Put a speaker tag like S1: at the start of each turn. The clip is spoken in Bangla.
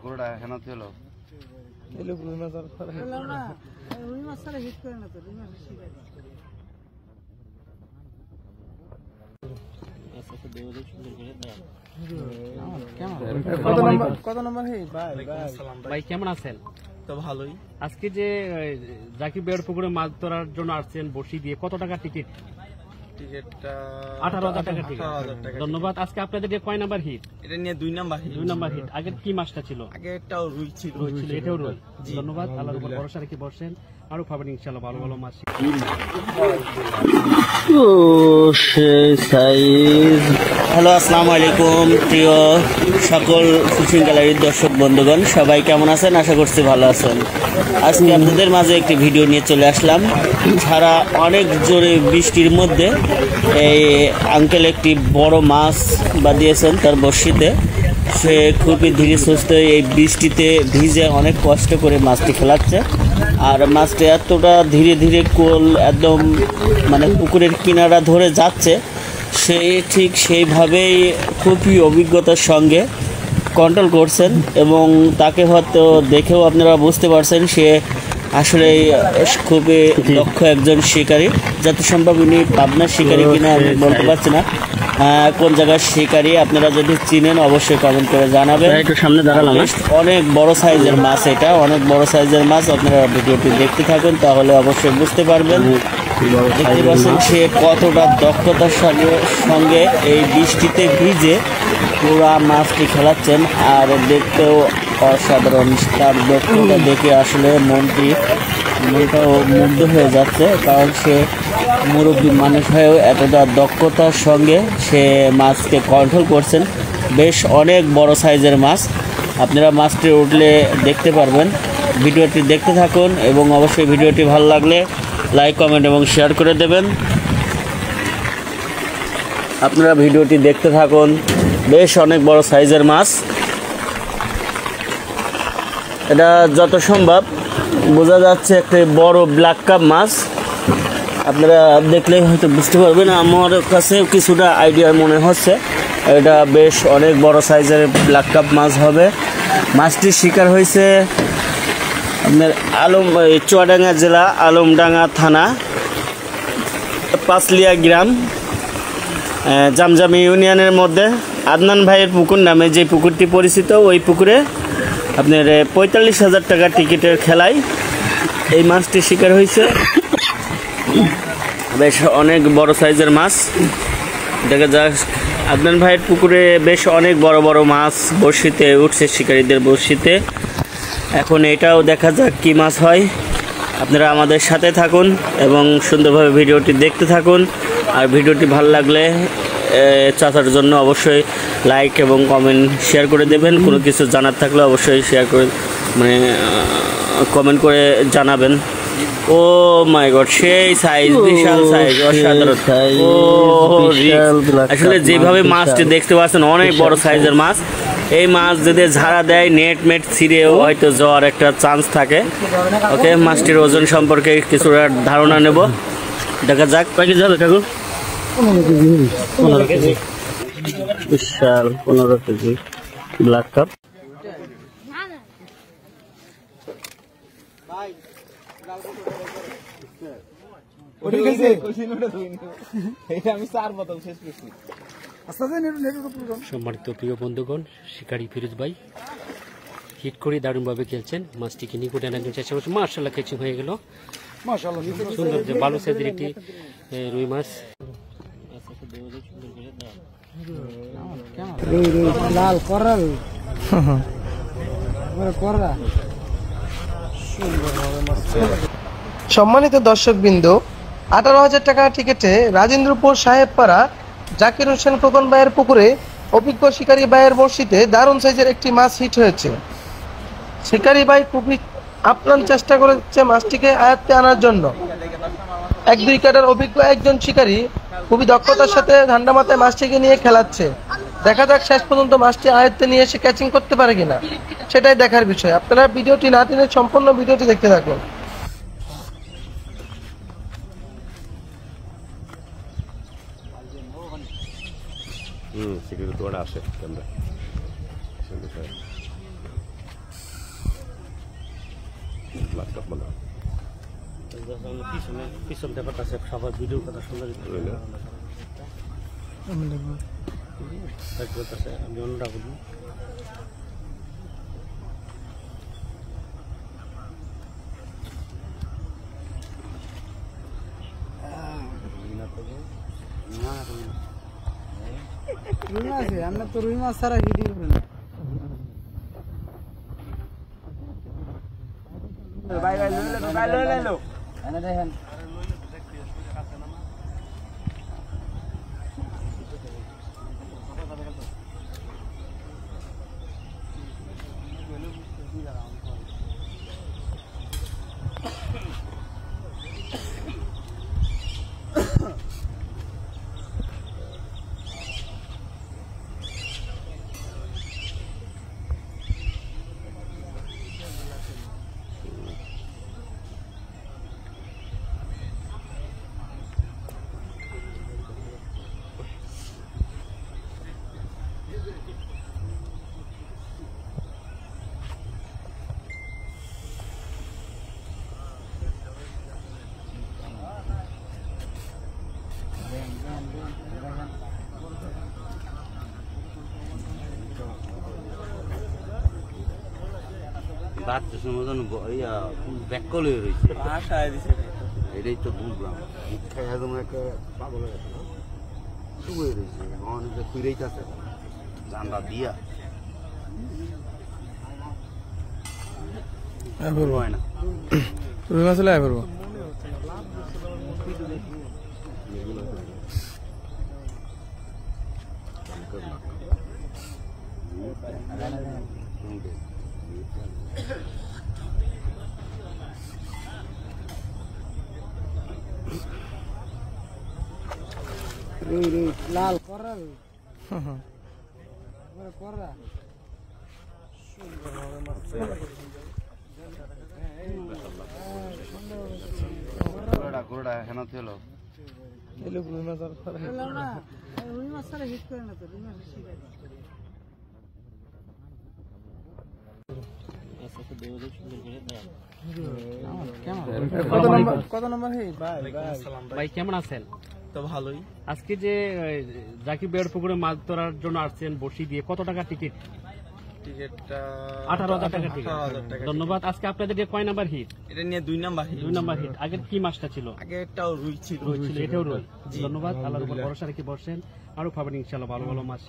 S1: গরুটা হেন ছিল
S2: এলো রুই মাছ আর করে
S3: না রুই মাছ ছাড়া হিট করে না তো রুই মাছ শিকার
S2: কত নম্বর হে ভাই
S4: ভাই কেমন আছেন?
S2: তো ভালোই।
S4: আজকে যে জাকির ভাইয়ের পুকুরে মাছ ধরার জন্য আসছেন বসি দিয়ে, কত টাকা টিকিট?
S2: টিকিটটা
S4: 18,000 টাকা টিকিট।
S2: 18,000 টাকা।
S4: ধন্যবাদ। আজকে আপনাদের যে কয় নাম্বার হিট?
S2: এটা নিয়ে 2 নাম্বার হিট।
S4: 2 number hit. আগের কি মাছটা ছিল?
S2: আগে একটাও রুই ছিল।
S4: রুই ছিল, এটাও রুই। ধন্যবাদ। আল্লাহর উপর ভরসা রেখে বসেন, আরো পাবেন ইনশাআল্লাহ ভালো ভালো মাছ।
S5: হ্যালো, আসসালামু আলাইকুম প্রিয় সকল ফিশিং গ্যালারির দর্শক বন্ধুগণ, সবাই কেমন আছেন? আশা করছি ভালো আছেন। আজকে আপনাদের মাঝে একটি ভিডিও নিয়ে চলে আসলাম। সারা অনেক জোরে বৃষ্টির মধ্যে এই আঙ্কেল একটি বড় মাছ বাঁধিয়েছেন তার বড়শিতে। সে খুবই ধীরে সুস্থে এই বৃষ্টিতে ভিজে অনেক কষ্ট করে মাছটি খেলাচ্ছে। আর মাছটি এতটা ধীরে ধীরে কোল একদম মানে পুকুরের কিনারা ধরে যাচ্ছে, সে ঠিক সেইভাবেই খুবই অভিজ্ঞতার সঙ্গে কন্ট্রোল করছেন এবং তাকে হয়তো দেখেও আপনারা বুঝতে পারছেন সে আসলে খুবই দক্ষ একজন শিকারী। যত সম্ভব উনি পাবনার শিকারী কিনা আমি বলতে পারছি না, কোন জায়গার শিকারী আপনারা যদি চিনেন অবশ্যই কমেন্ট করে জানাবেন। একটু সামনে দাঁড়ালাম। অনেক বড় সাইজের মাছ, এটা অনেক বড় সাইজের মাছ। আপনারা ভিডিওটি দেখতে থাকুন তাহলে অবশ্যই বুঝতে পারবেন। দেখতে পাচ্ছেন সে কতটা দক্ষতার সঙ্গে এই বৃষ্টিতে ভিজে পুরা মাছটি খেলাচ্ছেন। আর দেখতেও অসাধারণ, তার দক্ষতা দেখে আসলে মনটাও মুগ্ধ হয়ে যাচ্ছে, কারণ সে মুরব্বী মানুষ হয়েও এতটা দক্ষতার সঙ্গে সে মাছকে কন্ট্রোল করছেন। বেশ অনেক বড় সাইজের মাছ, আপনারা মাছটি উঠলে দেখতে পারবেন। ভিডিওটি দেখতে থাকুন এবং অবশ্যই ভিডিওটি ভালো লাগলে লাইক, কমেন্ট এবং শেয়ার করে দেবেন। আপনারা ভিডিওটি দেখতে থাকুন। বেশ অনেক বড় সাইজের মাছ, এটা যত সম্ভব বোঝা যাচ্ছে একটা বড় ব্ল্যাক কাপ মাছ। আপনারা দেখলে হয়তো বুঝতে পারবেন, আমার কাছে কিছুটা আইডিয়া মনে হচ্ছে এটা বেশ অনেক বড় সাইজের ব্ল্যাক কাপ মাছ হবে। মাছটির শিকার হয়েছে আপনার চুয়াডাঙ্গা জেলা আলমডাঙ্গা থানা পাঁচলিয়া গ্রাম জামজামি ইউনিয়নের মধ্যে আদনান ভাইয়ের পুকুর নামে যে পুকুরটি পরিচিত, ওই পুকুরে আপনার 45,000 টাকা টিকিটের খেলায় এই মাছটি শিকার হয়েছে। বেশ অনেক বড় সাইজের মাছ দেখা যাক। আদনান ভাইয়ের পুকুরে বেশ অনেক বড় বড় মাছ বড়শিতে উঠছে, শিকারীদের বড়শিতে। এখন এটাও দেখা যাক কি মাছ হয়। আপনারা আমাদের সাথে থাকুন এবং সুন্দরভাবে ভিডিওটি দেখতে থাকুন। আর ভিডিওটি ভালো লাগলে চাচার জন্য অবশ্যই লাইক এবং কমেন্ট শেয়ার করে দেবেন। কোনো কিছু জানার থাকলে অবশ্যই শেয়ার করে কমেন্ট করে জানাবেন। ও মাই গড, সেই সাইজ, বিশাল সাইজ, অসাধারণ। আসলে যেভাবে মাছটি দেখতে পাচ্ছেন অনেক বড় সাইজের মাছ। এই মাছ যদি ঝাড়া দেয় নেট ছিঁড়েও হয়তো যাওয়ার একটা চান্স থাকে। ওকে, মাছটির ওজন সম্পর্কে কিছুটা ধারণা নেব, দেখা যাক। কয় কেজি হবে কাকু? 15 কেজি। বিশাল 15 কেজি ব্ল্যাক কাপ।
S4: সম্মানিত প্রিয় বন্ধুগণ, শিকারী ফিরোজ ভাই হিট করে দারুণভাবে খেলছেন। মাছটিকে নিকটে আনার জন্য চেষ্টা করছেন। মাশাআল্লাহ ক্যাচিং হয়ে গেল, সুন্দর যে ভালো সাইজের একটি রুই মাছ।
S3: লাল করাল
S6: সম্মানিত দর্শকবৃন্দ, 18,000 টাকা টিকিটে রাজেন্দ্রপুর সাহেবপাড়া জাকির হোসেন খোকন ভাইয়ের পুকুরে অভিজ্ঞ শিকারী ভাইয়ের বড়শিতে দারুণ সাইজের একটি মাছ হিট হয়েছে। শিকারী ভাই খুবই আপ্রাণ চেষ্টা করেছে মাছটিকে আয়ত্তে আনার জন্য। 1-2 কাটার অভিজ্ঞ একজন শিকারী খুবই দক্ষতার সাথে ঠান্ডা মাথায় মাছটিকে নিয়ে খেলাচ্ছে। দেখা যাক শেষ পর্যন্ত মাছটি আয়ত্তে নিয়ে এসে ক্যাচিং করতে পারে কিনা, সেটাই দেখার বিষয়। আপনারা ভিডিওটি না টেনে সম্পূর্ণ ভিডিওটি দেখতে থাকুন।
S1: সিকিউরিটি আসে ক্যামেরা
S4: পিছনে পিছন ব্যাপারটা আছে সবার ভিডিওর কথা সুন্দর আমি অন্যটা বলি
S3: রুই মাছ আমরা তো রুই মাছ ছাড়া হিটই করি না দেখেন
S1: বাদ মতন ব্যাকল হয়ে রয়েছে
S2: আশায় দিছে
S1: এটাই তো বুঝলাম একদম একটা পাগল হয়ে গেছে না শুরু হয়ে রয়েছে অনেকে ফিরেই আছে জানলা দিয়া হয় না
S6: রুই মাছ হলে করবো
S3: রুই রুই লাল করা রুই করা
S1: ঘোড়া হেন ছিল
S3: রুই মাছ ছাড়া হিট করে না তো রুই মাছ শিকারি কত নম্বর
S4: ভাই কেমন আছেন
S2: তো ভালোই।
S4: আজকে যে জাকির ভাইয়ের পুকুরে মাছ ধরার জন্য আসছেন বসি দিয়ে কত টাকা টিকিট?
S2: টিকিটটা
S4: 18,000 টাকা টিকিট।
S2: 18,000 টাকা।
S4: ধন্যবাদ। আজকে আপনাদের যে কয় নাম্বার হিট?
S2: এটা নিয়ে 2 নাম্বার হিট।
S4: 2 number hit. আগের কি মাছটা ছিল?
S2: আগে একটাও রুই ছিল।
S4: রুই ছিল, এটাও রুই। ধন্যবাদ। আল্লাহর উপর ভরসা রেখে বসেন, আরো পাবেন ইনশাআল্লাহ ভালো ভালো মাছ।